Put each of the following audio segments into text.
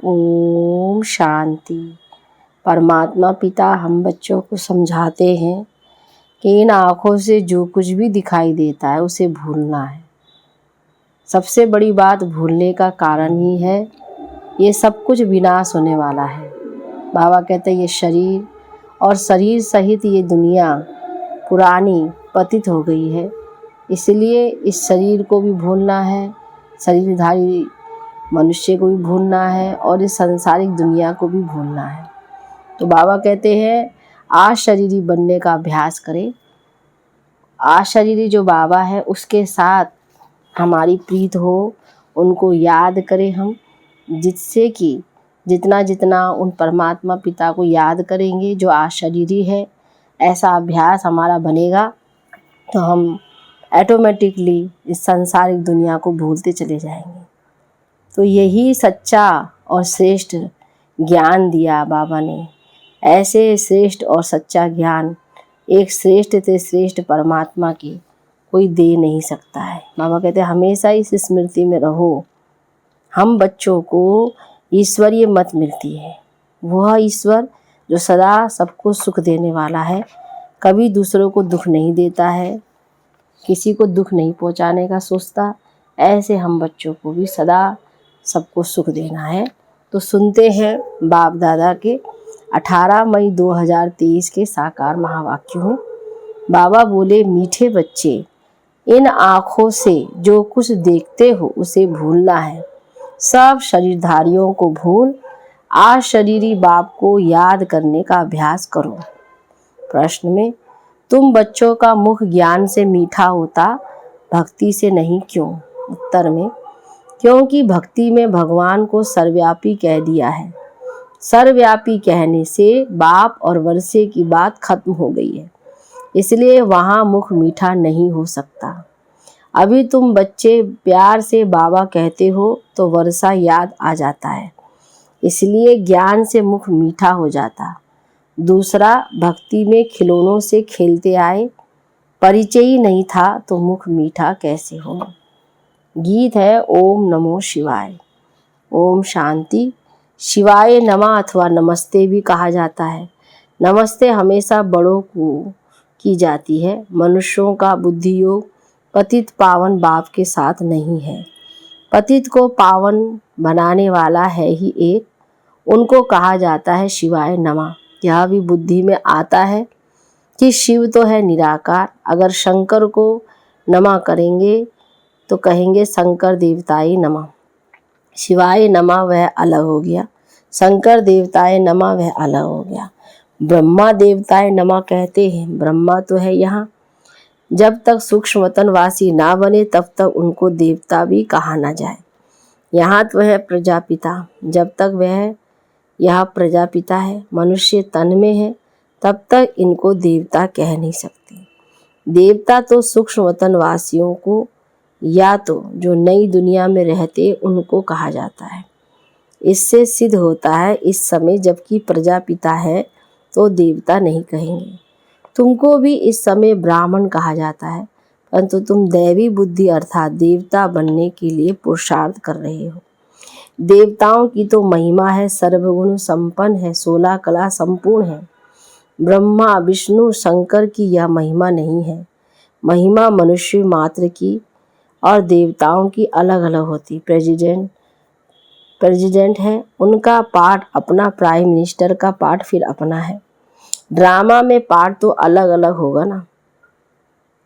ओम शांति। परमात्मा पिता हम बच्चों को समझाते हैं कि इन आँखों से जो कुछ भी दिखाई देता है उसे भूलना है। सबसे बड़ी बात भूलने का कारण ही है ये सब कुछ विनाश होने वाला है। बाबा कहते हैं ये शरीर और शरीर सहित ये दुनिया पुरानी पतित हो गई है, इसलिए इस शरीर को भी भूलना है, शरीरधारी मनुष्य को भी भूलना है और इस सांसारिक दुनिया को भी भूलना है। तो बाबा कहते हैं अशरीरी बनने का अभ्यास करें। अशरीरी जो बाबा है उसके साथ हमारी प्रीत हो, उनको याद करें हम, जिससे कि जितना जितना उन परमात्मा पिता को याद करेंगे जो अशरीरी है, ऐसा अभ्यास हमारा बनेगा तो हम ऑटोमेटिकली इस सांसारिक दुनिया को भूलते चले जाएंगे। तो यही सच्चा और श्रेष्ठ ज्ञान दिया बाबा ने। ऐसे श्रेष्ठ और सच्चा ज्ञान एक श्रेष्ठ से श्रेष्ठ परमात्मा की कोई दे नहीं सकता है। बाबा कहते हैं हमेशा इस स्मृति में रहो, हम बच्चों को ईश्वरीय मत मिलती है। वह ईश्वर जो सदा सबको सुख देने वाला है, कभी दूसरों को दुख नहीं देता है, किसी को दुख नहीं पहुंचाने का सोचता। ऐसे हम बच्चों को भी सदा सबको सुख देना है। तो सुनते हैं बाप दादा के 18 मई 2023 के साकार महावाक्य में। बाबा बोले, मीठे बच्चे, इन आँखों से जो कुछ देखते हो उसे भूलना है। सब शरीरधारियों को भूल अशरीरी बाप को याद करने का अभ्यास करो। प्रश्न में, तुम बच्चों का मुख ज्ञान से मीठा होता, भक्ति से नहीं क्यों? उत्तर में, क्योंकि भक्ति में भगवान को सर्वव्यापी कह दिया है। सर्वव्यापी कहने से बाप और वर्षे की बात खत्म हो गई है, इसलिए वहाँ मुख मीठा नहीं हो सकता। अभी तुम बच्चे प्यार से बाबा कहते हो तो वर्षा याद आ जाता है, इसलिए ज्ञान से मुख मीठा हो जाता। दूसरा, भक्ति में खिलौनों से खेलते आए, परिचय ही नहीं था तो मुख मीठा कैसे हो। गीत है ओम नमो शिवाय। ओम शांति। शिवाय नमः अथवा नमस्ते भी कहा जाता है। नमस्ते हमेशा बड़ों को की जाती है। मनुष्यों का बुद्धि योग पतित पावन बाप के साथ नहीं है। पतित को पावन बनाने वाला है ही एक, उनको कहा जाता है शिवाय नमः। यह भी बुद्धि में आता है कि शिव तो है निराकार। अगर शंकर को नमः करेंगे तो कहेंगे शंकर देवताय नमः। शिवाय नमः वह अलग हो गया, शंकर देवताय नमः वह अलग हो गया। ब्रह्मा देवताय नमः कहते हैं, ब्रह्मा तो है यहाँ। जब तक सूक्ष्म वतनवासी ना बने तब तक उनको देवता भी कहा ना जाए। यहाँ तो है प्रजापिता, जब तक वह यह प्रजापिता है, मनुष्य तन में है, तब तक इनको देवता कह नहीं सकते। देवता तो सूक्ष्म वतनवासियों को या तो जो नई दुनिया में रहते उनको कहा जाता है। इससे सिद्ध होता है इस समय जबकि प्रजापिता है तो देवता नहीं कहेंगे। तुमको भी इस समय ब्राह्मण कहा जाता है, परंतु तुम दैवी बुद्धि अर्थात देवता बनने के लिए पुरुषार्थ कर रहे हो। देवताओं की तो महिमा है, सर्वगुण संपन्न है, 16 कला संपूर्ण है। ब्रह्मा विष्णु शंकर की यह महिमा नहीं है। महिमा मनुष्य मात्र की और देवताओं की अलग अलग होती। प्रेसिडेंट है, उनका पार्ट अपना, प्राइम मिनिस्टर का पार्ट फिर अपना है। ड्रामा में पार्ट तो अलग अलग होगा ना।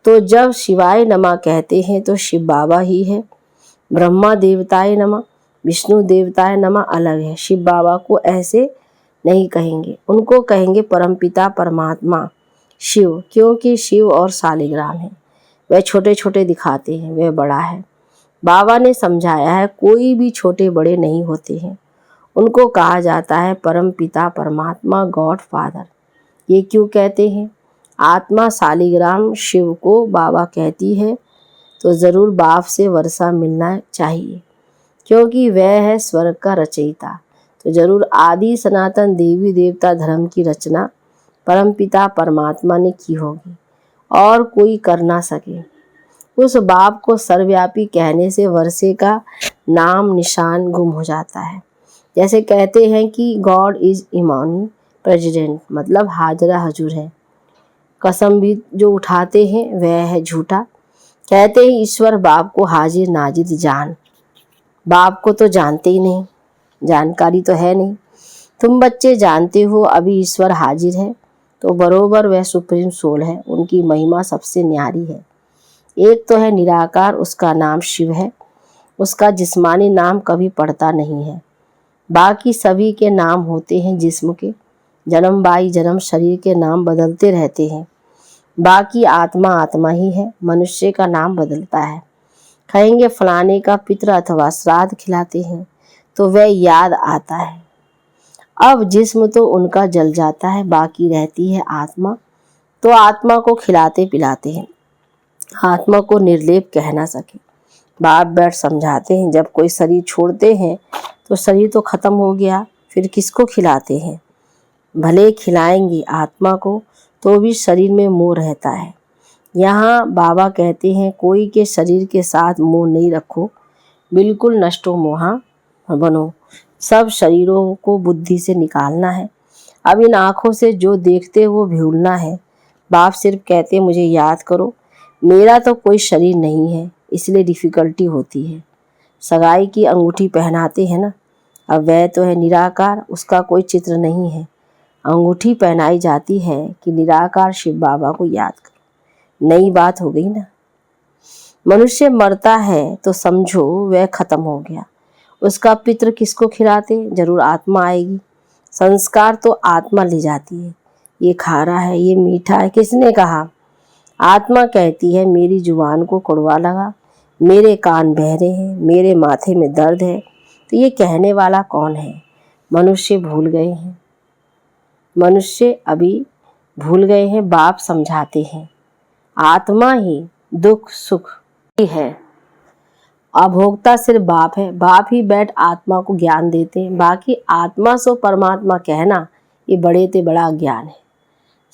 तो जब शिवाय नमः कहते हैं तो शिव बाबा ही है। ब्रह्मा देवताय नमः, विष्णु देवताय नमः अलग है। शिव बाबा को ऐसे नहीं कहेंगे, उनको कहेंगे परमपिता परमात्मा शिव, क्योंकि शिव और शालिग्राम है। वह छोटे छोटे दिखाते हैं, वह बड़ा है। बाबा ने समझाया है कोई भी छोटे बड़े नहीं होते हैं, उनको कहा जाता है परमपिता परमात्मा गॉड फादर। ये क्यों कहते हैं? आत्मा शालिग्राम शिव को बाबा कहती है तो ज़रूर बाप से वर्षा मिलना चाहिए, क्योंकि वह है स्वर्ग का रचयिता। तो जरूर आदि सनातन देवी देवता धर्म की रचना परमपिता परमात्मा ने की होगी और कोई कर ना सके। उस बाप को सर्वव्यापी कहने से वर्षे का नाम निशान गुम हो जाता है। जैसे कहते हैं कि गॉड इज इमानी प्रेसिडेंट, मतलब हाजरा हजूर है। कसम भी जो उठाते हैं वह है झूठा। कहते हैं ईश्वर बाप को हाजिर नाजिर जान। बाप को तो जानते ही नहीं, जानकारी तो है नहीं। तुम बच्चे जानते हो अभी ईश्वर हाजिर है, तो बरोबर वह सुप्रीम सोल है, उनकी महिमा सबसे न्यारी है। एक तो है निराकार, उसका नाम शिव है, उसका जिस्मानी नाम कभी पड़ता नहीं है। बाकी सभी के नाम होते हैं जिस्म के, जन्म बाई जन्म शरीर के नाम बदलते रहते हैं। बाकी आत्मा आत्मा ही है, मनुष्य का नाम बदलता है। कहेंगे फलाने का पितृ अथवा श्राद्ध खिलाते हैं तो वह याद आता है। अब जिस्म तो उनका जल जाता है, बाकी रहती है आत्मा, तो आत्मा को खिलाते पिलाते हैं। आत्मा को निर्लेप कह ना सके। बाप बैठ समझाते हैं जब कोई शरीर छोड़ते हैं तो शरीर तो खत्म हो गया, फिर किसको खिलाते हैं। भले खिलाएंगे आत्मा को तो भी शरीर में मोह रहता है। यहाँ बाबा कहते हैं कोई के शरीर के साथ मोह नहीं रखो, बिल्कुल नष्टो मोहा बनो। सब शरीरों को बुद्धि से निकालना है। अब इन आँखों से जो देखते वो भूलना है। बाप सिर्फ कहते मुझे याद करो, मेरा तो कोई शरीर नहीं है, इसलिए डिफ़िकल्टी होती है। सगाई की अंगूठी पहनाते हैं ना, अब वह तो है निराकार, उसका कोई चित्र नहीं है। अंगूठी पहनाई जाती है कि निराकार शिव बाबा को याद करो। नई बात हो गई ना। मनुष्य मरता है तो समझो वह खत्म हो गया। उसका पितृ किसको खिलाते, जरूर आत्मा आएगी। संस्कार तो आत्मा ले जाती है। ये खारा है, ये मीठा है, किसने कहा? आत्मा कहती है मेरी जुबान को कड़वा लगा, मेरे कान बहरे हैं, मेरे माथे में दर्द है। तो ये कहने वाला कौन है? मनुष्य भूल गए हैं। मनुष्य अभी भूल गए हैं। बाप समझाते हैं आत्मा ही दुख सुख ही है, अभोक्ता सिर्फ बाप है। बाप ही बैठ आत्मा को ज्ञान देते हैं। बाकी आत्मा सो परमात्मा कहना ये बड़े ते बड़ा ज्ञान है।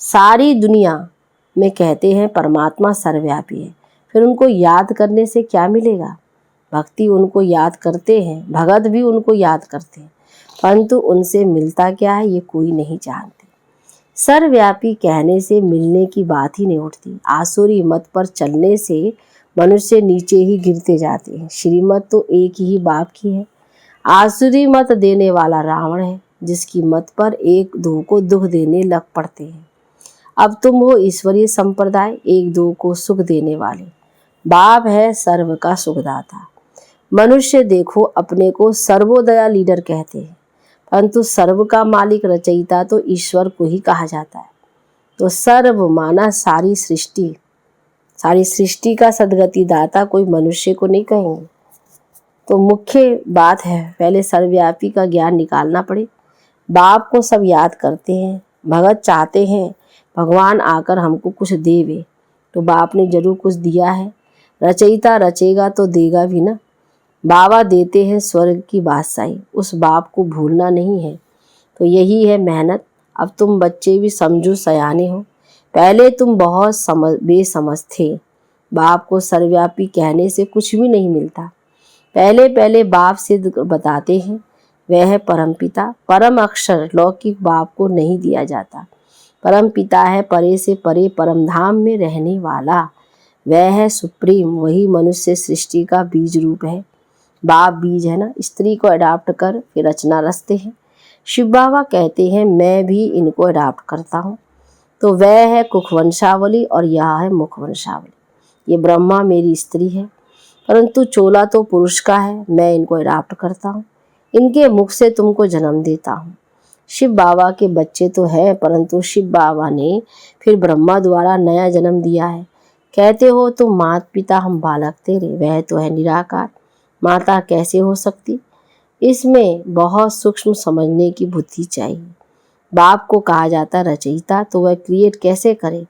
सारी दुनिया में कहते हैं परमात्मा सर्वव्यापी है, फिर उनको याद करने से क्या मिलेगा? भक्ति उनको याद करते हैं, भगत भी उनको याद करते हैं, परंतु उनसे मिलता क्या है ये कोई नहीं जानते। सर्वव्यापी कहने से मिलने की बात ही नहीं उठती। आसुरी मत पर चलने से मनुष्य नीचे ही गिरते जाते हैं। श्रीमत तो एक ही बाप की है। आसुरी मत देने वाला रावण है, जिसकी मत पर एक दो को दुख देने लग पड़ते हैं। अब तुम हो ईश्वरीय संप्रदाय, एक दो को सुख देने वाले। बाप है सर्व का सुखदाता। मनुष्य देखो अपने को सर्वोदया लीडर कहते हैं, परंतु सर्व का मालिक रचयिता तो ईश्वर को ही कहा जाता है। तो सर्व माना सारी सृष्टि, सारी सृष्टि का सदगति दाता कोई मनुष्य को नहीं कहेंगे। तो मुख्य बात है पहले सर्वव्यापी का ज्ञान निकालना पड़े। बाप को सब याद करते हैं, भगत चाहते हैं भगवान आकर हमको कुछ देवे, तो बाप ने जरूर कुछ दिया है। रचयिता रचेगा तो देगा भी ना। बाबा देते हैं स्वर्ग की बादशाही, उस बाप को भूलना नहीं है। तो यही है मेहनत। अब तुम बच्चे भी समझो सयाने हो, पहले तुम बहुत बेसमझ थे। बाप को सर्वव्यापी कहने से कुछ भी नहीं मिलता। पहले पहले बाप सिद्ध बताते हैं वह है परम पिता। परम अक्षर लौकिक बाप को नहीं दिया जाता। परम पिता है परे से परे परम धाम में रहने वाला, वह है सुप्रीम, वही मनुष्य सृष्टि का बीज रूप है। बाप बीज है ना, स्त्री को अडॉप्ट कर फिर रचना रचते हैं। शिव बाबा कहते हैं मैं भी इनको अडॉप्ट करता हूँ। तो वह है कुखवंशावली और यह है मुखवंशावली। ये ब्रह्मा मेरी स्त्री है, परंतु चोला तो पुरुष का है। मैं इनको अडॉप्ट करता हूँ, इनके मुख से तुमको जन्म देता हूँ। शिव बाबा के बच्चे तो है, परंतु शिव बाबा ने फिर ब्रह्मा द्वारा नया जन्म दिया है। कहते हो तुम माता पिता हम बालक तेरे, वह तो है निराकार, माता कैसे हो सकती? इसमें बहुत सूक्ष्म समझने की बुद्धि चाहिए। बाप को कहा जाता रचयिता, तो वह क्रिएट कैसे करे?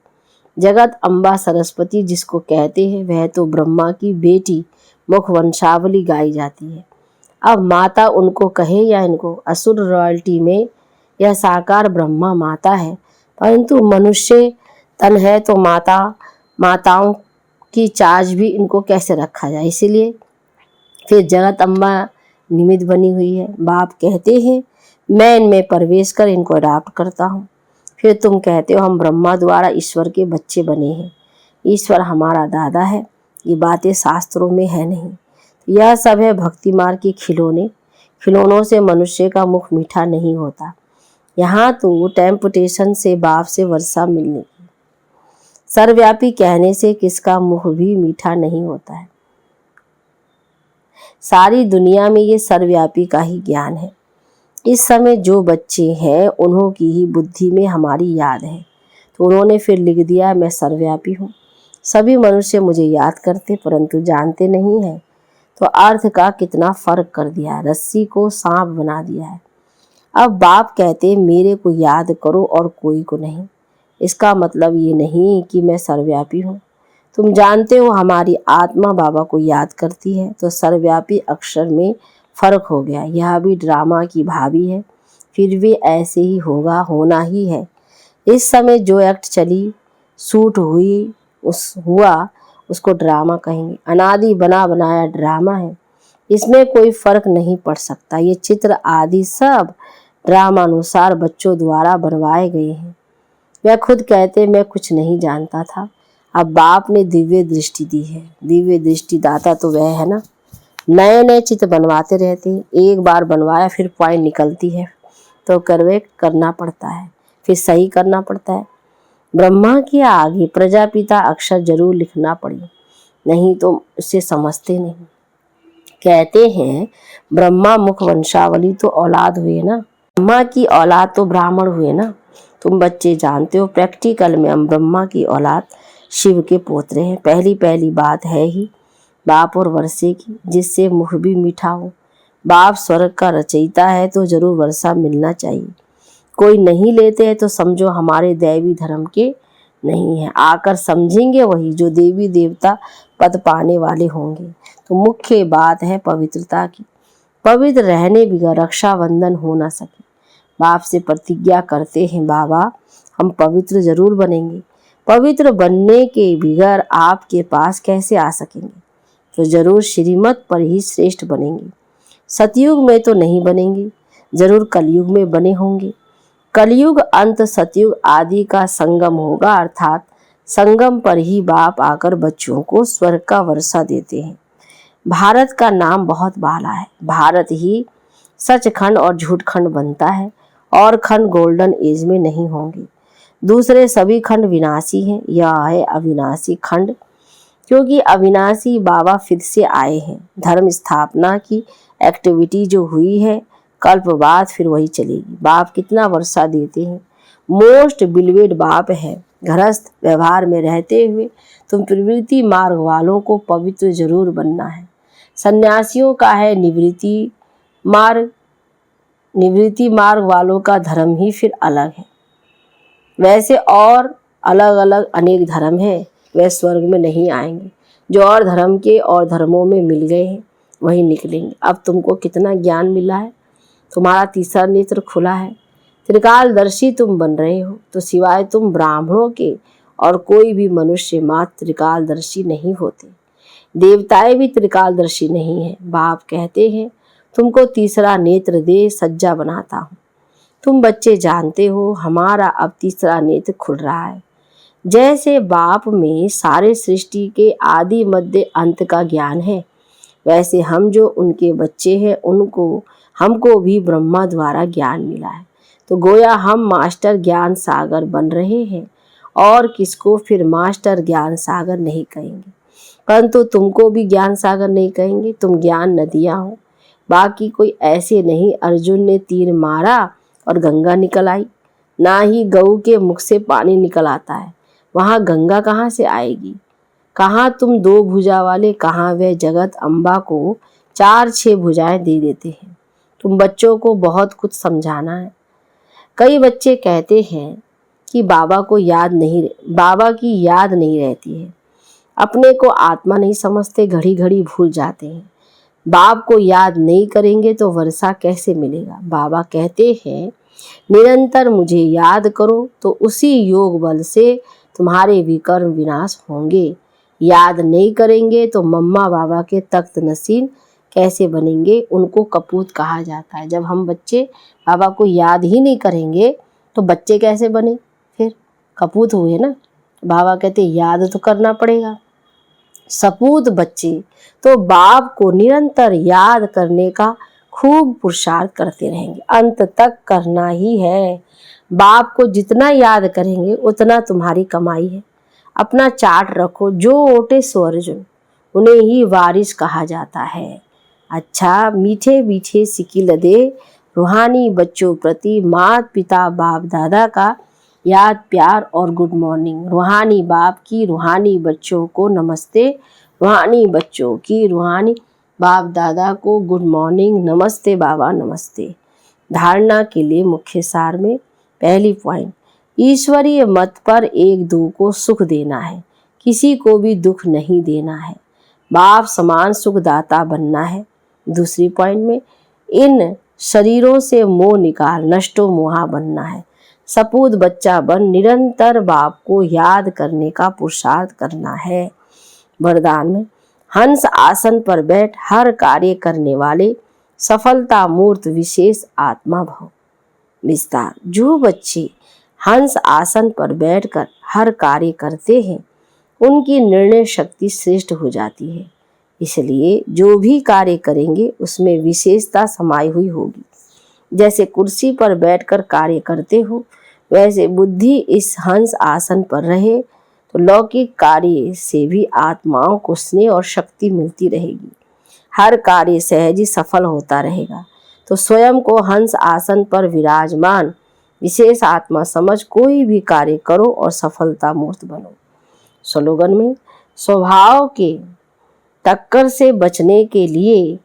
जगत अम्बा सरस्वती जिसको कहते हैं वह तो ब्रह्मा की बेटी मुखवंशावली गाई जाती है। अब माता उनको कहे या इनको, असुर रॉयल्टी में यह साकार ब्रह्मा माता है, परंतु मनुष्य तन है तो माताओं की चार्ज भी इनको कैसे रखा जाए? इसीलिए फिर जगत अम्बा निमित्त बनी हुई है। बाप कहते हैं मैं इनमें प्रवेश कर इनको अडॉप्ट करता हूँ। फिर तुम कहते हो हम ब्रह्मा द्वारा ईश्वर के बच्चे बने हैं, ईश्वर हमारा दादा है। ये बातें शास्त्रों में है नहीं, यह सब है भक्ति मार्ग के खिलौने। खिलौनों से मनुष्य का मुख मीठा नहीं होता। यहाँ तो टेम्पटेशन से बाप से वर्षा मिलने की। सर्वव्यापी कहने से किसका मुख भी मीठा नहीं होता है। सारी दुनिया में ये सर्वव्यापी का ही ज्ञान है। इस समय जो बच्चे हैं उन्हों की ही बुद्धि में हमारी याद है, तो उन्होंने फिर लिख दिया मैं सर्वव्यापी हूँ। सभी मनुष्य मुझे याद करते परंतु जानते नहीं हैं। तो अर्थ का कितना फर्क कर दिया है, रस्सी को सांप बना दिया है। अब बाप कहते मेरे को याद करो और कोई को नहीं। इसका मतलब ये नहीं कि मैं सर्वव्यापी हूँ। तुम जानते हो हमारी आत्मा बाबा को याद करती है, तो सर्वव्यापी अक्षर में फर्क हो गया। यह भी ड्रामा की भाभी है, फिर भी ऐसे ही होगा, होना ही है। इस समय जो एक्ट चली शूट हुई हुआ उसको ड्रामा कहेंगे। अनादि बना बनाया ड्रामा है, इसमें कोई फर्क नहीं पड़ सकता। ये चित्र आदि सब ड्रामा अनुसार बच्चों द्वारा बनवाए गए हैं। वह खुद कहते मैं कुछ नहीं जानता था। अब बाप ने दिव्य दृष्टि दी है। दिव्य दृष्टि दाता तो वह है ना। नए नए चित्र बनवाते रहते हैं। एक बार बनवाया फिर पॉइंट निकलती है तो करेक्ट करना पड़ता है, फिर सही करना पड़ता है। ब्रह्मा के आगे प्रजापिता अक्षर जरूर लिखना पड़े, नहीं तो उसे समझते नहीं। कहते हैं ब्रह्मा मुख वंशावली तो औलाद हुए ना, ब्रह्मा की औलाद तो ब्राह्मण हुए ना। तुम बच्चे जानते हो प्रैक्टिकल में हम ब्रह्मा की औलाद शिव के पोतरे हैं। पहली बात है ही बाप और वर्षे की, जिससे मुख भी मीठा हो। बाप स्वर्ग का रचयिता है तो जरूर वर्षा मिलना चाहिए। कोई नहीं लेते हैं तो समझो हमारे दैवी धर्म के नहीं है। आकर समझेंगे वही जो देवी देवता पद पाने वाले होंगे। तो मुख्य बात है पवित्रता की। पवित्र रहने बिगैर रक्षाबंधन हो ना सके। बाप से प्रतिज्ञा करते हैं बाबा हम पवित्र जरूर बनेंगे। पवित्र बनने के बिगैर आपके पास कैसे आ सकेंगे, तो जरूर श्रीमत पर ही श्रेष्ठ बनेंगे। सतयुग में तो नहीं बनेंगे, जरूर कलयुग में बने होंगे। कलयुग अंत सतयुग आदि का संगम होगा, अर्थात संगम पर ही बाप आकर बच्चों को स्वर्ग का वर्षा देते हैं। भारत का नाम बहुत बाला है। भारत ही सचखंड और झूठखंड बनता है, और खंड गोल्डन एज में नहीं होंगे। दूसरे सभी खंड विनाशी हैं, यह है अविनाशी खंड, क्योंकि अविनाशी बाबा फिर से आए हैं। धर्म स्थापना की एक्टिविटी जो हुई है कल्प बाद फिर वही चलेगी। बाप कितना वर्षा देते हैं। मोस्ट बिलवेड बाप है। गृहस्थ व्यवहार में रहते हुए तुम प्रवृत्ति मार्ग वालों को पवित्र जरूर बनना है। सन्यासियों का है निवृत्ति मार्ग। निवृत्ति मार्ग वालों का धर्म ही फिर अलग है। वैसे और अलग अलग अनेक धर्म है, वह स्वर्ग में नहीं आएंगे। जो और धर्म के और धर्मों में मिल गए हैं वही निकलेंगे। अब तुमको कितना ज्ञान मिला है, तुम्हारा तीसरा नेत्र खुला है, त्रिकालदर्शी तुम बन रहे हो। तो सिवाय तुम ब्राह्मणों के और कोई भी मनुष्य मात्र त्रिकालदर्शी नहीं होते। देवताएं भी त्रिकालदर्शी नहीं है। बाप कहते हैं तुमको तीसरा नेत्र दे सज्जा बनाता हूँ। तुम बच्चे जानते हो हमारा अब तीसरा नेत्र खुल रहा है। जैसे बाप में सारे सृष्टि के आदि मध्य अंत का ज्ञान है, वैसे हम जो उनके बच्चे हैं उनको हमको भी ब्रह्मा द्वारा ज्ञान मिला है। तो गोया हम मास्टर ज्ञान सागर बन रहे हैं, और किसको फिर मास्टर ज्ञान सागर नहीं कहेंगे। परंतु तुमको भी ज्ञान सागर नहीं कहेंगे, तुम ज्ञान नदियाँ हो। बाकी कोई ऐसे नहीं अर्जुन ने तीर मारा और गंगा निकल आई, ना ही गऊ के मुख से पानी निकल आता है। वहाँ गंगा कहाँ से आएगी। कहाँ तुम दो भुजा वाले, कहाँ वह जगत अम्बा को 4-6 भुजाएं दे देते हैं। तुम बच्चों को बहुत कुछ समझाना है। कई बच्चे कहते हैं कि बाबा की याद नहीं रहती है। अपने को आत्मा नहीं समझते, घड़ी घड़ी भूल जाते हैं। बाप को याद नहीं करेंगे तो वर्षा कैसे मिलेगा। बाबा कहते हैं निरंतर मुझे याद करो तो उसी योग बल से तुम्हारे विकर्म विनाश होंगे। याद नहीं करेंगे तो मम्मा बाबा के तख्त नसीन कैसे बनेंगे, उनको कपूत कहा जाता है। जब हम बच्चे बाबा को याद ही नहीं करेंगे तो बच्चे कैसे बने, फिर कपूत हुए ना। बाबा कहते याद तो करना पड़ेगा। सपूत बच्चे तो बाप को निरंतर याद करने का खूब पुरुषार्थ करते रहेंगे, अंत तक करना ही है। बाप को जितना याद करेंगे उतना तुम्हारी कमाई है। अपना चार्ट रखो, जो ओटे सो अर्जुन, उन्हें ही वारिस कहा जाता है। अच्छा, मीठे मीठे सिकिल दे रूहानी बच्चों प्रति माता पिता बाप दादा का याद प्यार और गुड मॉर्निंग। रूहानी बाप की रूहानी बच्चों को नमस्ते, रूहानी बच्चों की रूहानी बाप दादा को गुड मॉर्निंग, नमस्ते बाबा नमस्ते। धारणा के लिए मुख्य सार में पहली पॉइंट, ईश्वरीय मत पर एक दो को सुख देना है, किसी को भी दुख नहीं देना है, बाप समान सुखदाता बनना है। दूसरी पॉइंट में, इन शरीरों से मोह निकाल, नष्टो मोहा बनना है। सपूत बच्चा बन निरंतर बाप को याद करने का पुरुषार्थ करना है। वरदान में, हंस आसन पर बैठ हर कार्य करने वाले सफलता मूर्त विशेष आत्मा भव। विस्तार, जो बच्चे हंस आसन पर बैठकर हर कार्य करते हैं उनकी निर्णय शक्ति श्रेष्ठ हो जाती है, इसलिए जो भी कार्य करेंगे उसमें विशेषता समाई हुई होगी। जैसे कुर्सी पर बैठकर कार्य करते हो, वैसे बुद्धि इस हंस आसन पर रहे तो लौकिक कार्य से भी आत्माओं को स्नेह और शक्ति मिलती रहेगी। हर कार्य सहज ही सफल होता रहेगा। तो स्वयं को हंस आसन पर विराजमान विशेष आत्मा समझ कोई भी कार्य करो और सफलता मूर्त बनो। स्लोगन में, स्वभाव के टक्कर से बचने के लिए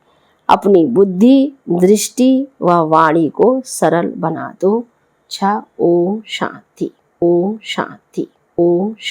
अपनी बुद्धि, दृष्टि व वाणी को सरल बना दो। अच्छा, ओम शांति, ओम शांति, ओम शांति।